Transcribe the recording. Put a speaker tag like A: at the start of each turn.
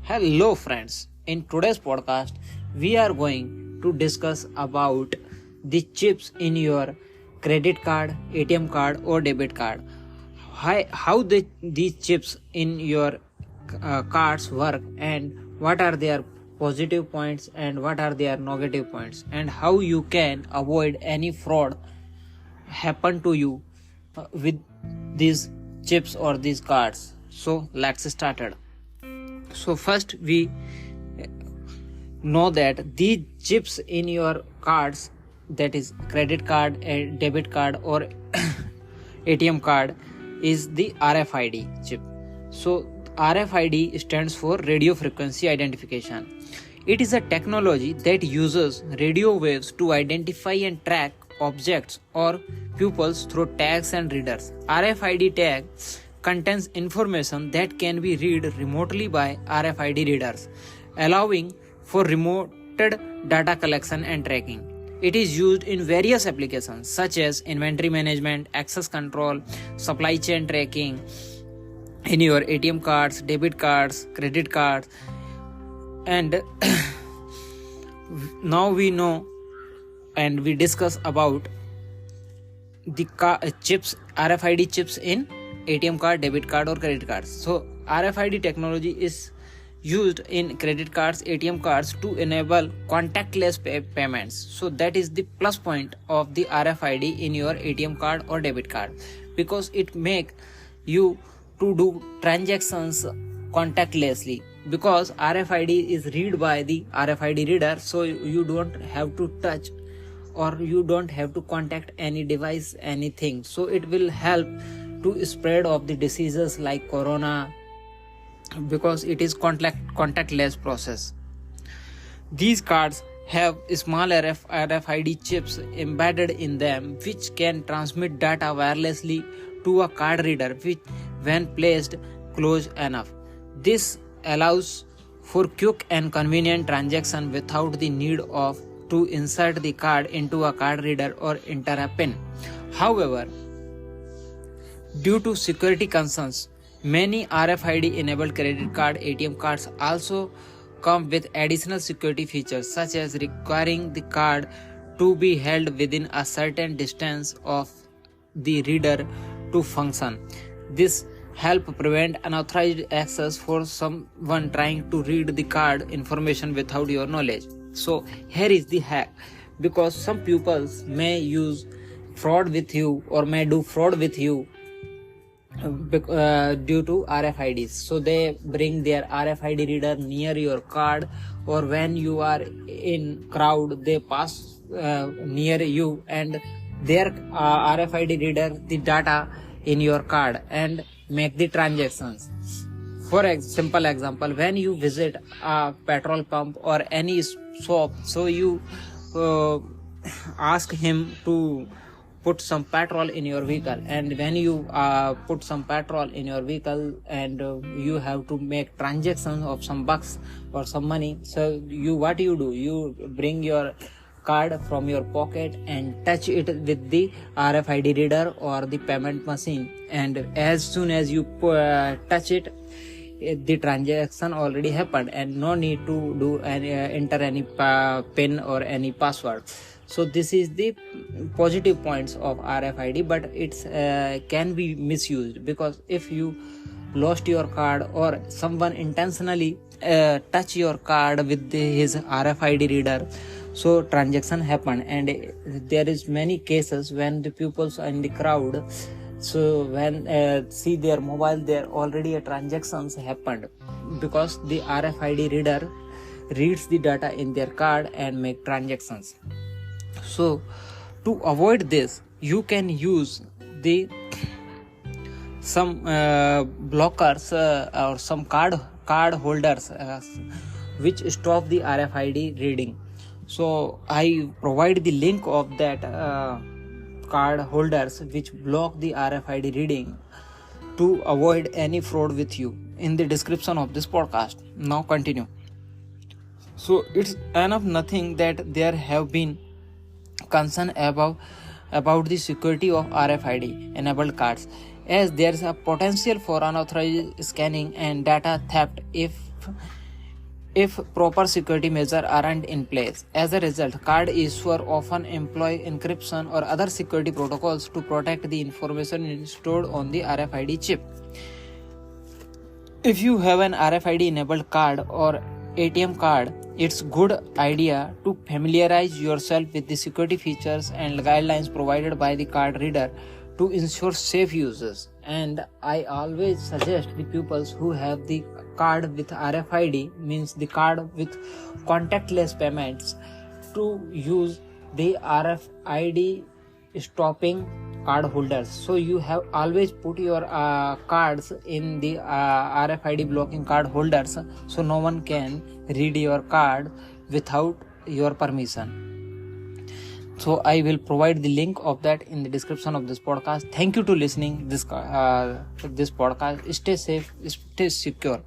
A: Hello friends, in today's podcast we are going to discuss about the chips in your credit card, ATM card or debit card. These chips in your cards work and what are their positive points and what are their negative points and how you can avoid any fraud happen to you with these chips or these cards. So let's start it. So first we know that these chips in your cards, that is credit card, debit card or ATM card, is the RFID chip. So RFID stands for radio frequency identification. It is a technology that uses radio waves to identify and track objects or pupils through tags and readers. RFID tag contains information that can be read remotely by RFID readers, allowing for remote data collection and tracking. It is used in various applications such as inventory management, access control, supply chain tracking in your ATM cards, debit cards, credit cards. And now we know and we discuss about the chips, RFID chips in ATM card, debit card or credit cards. So RFID technology is used in credit cards, ATM cards to enable contactless payments. So that is the plus point of the RFID in your ATM card or debit card, because it make you to do transactions contactlessly, because RFID is read by the RFID reader, so you don't have to touch or you don't have to contact any device, anything. So it will help to spread of the diseases like corona, because it is contactless process. These cards have small RFID chips embedded in them which can transmit data wirelessly to a card reader when placed close enough. This allows for quick and convenient transaction without the need of to insert the card into a card reader or enter a pin. However, due to security concerns, many RFID-enabled credit card ATM cards also come with additional security features, such as requiring the card to be held within a certain distance of the reader to function. This helps prevent unauthorized access for someone trying to read the card information without your knowledge. So here is the hack, because some pupils may use fraud with you or may do fraud with you due to RFIDs. So they bring their RFID reader near your card, or when you are in crowd they pass near you and their RFID reader the data in your card and make the transactions. For simple example, when you visit a petrol pump or any shop, so you ask him to put some petrol in your vehicle, and when you put some petrol in your vehicle and you have to make transactions of some bucks or some money, so what you do, you bring your card from your pocket and touch it with the RFID reader or the payment machine, and as soon as you touch it, the transaction already happened and no need to do enter any pin or any password. So this is the positive points of RFID, but it's can be misused, because if you lost your card or someone intentionally touch your card with his RFID reader, so transaction happen, and there is many cases when the pupils are in the crowd, so when see their mobile, there already a transactions happened, because the RFID reader reads the data in their card and make transactions. So to avoid this, you can use the some blockers or some card holders which stop the RFID reading. So I provide the link of that card holders which block the RFID reading to avoid any fraud with you in the description of this podcast. Now continue. So it's enough nothing that there have been concern about the security of RFID enabled cards, as there is a potential for unauthorized scanning and data theft if if proper security measures aren't in place. As a result, card issuers often employ encryption or other security protocols to protect the information stored on the RFID chip. If you have an RFID enabled card or ATM card, it's good idea to familiarize yourself with the security features and guidelines provided by the card reader to ensure safe uses. And I always suggest the pupils who have the card with RFID, means the card with contactless payments, to use the RFID stopping card holders. So you have always put your cards in the RFID blocking card holders, so no one can read your card without your permission. So I will provide the link of that in the description of this podcast. Thank you to listening this podcast. Stay safe, stay secure.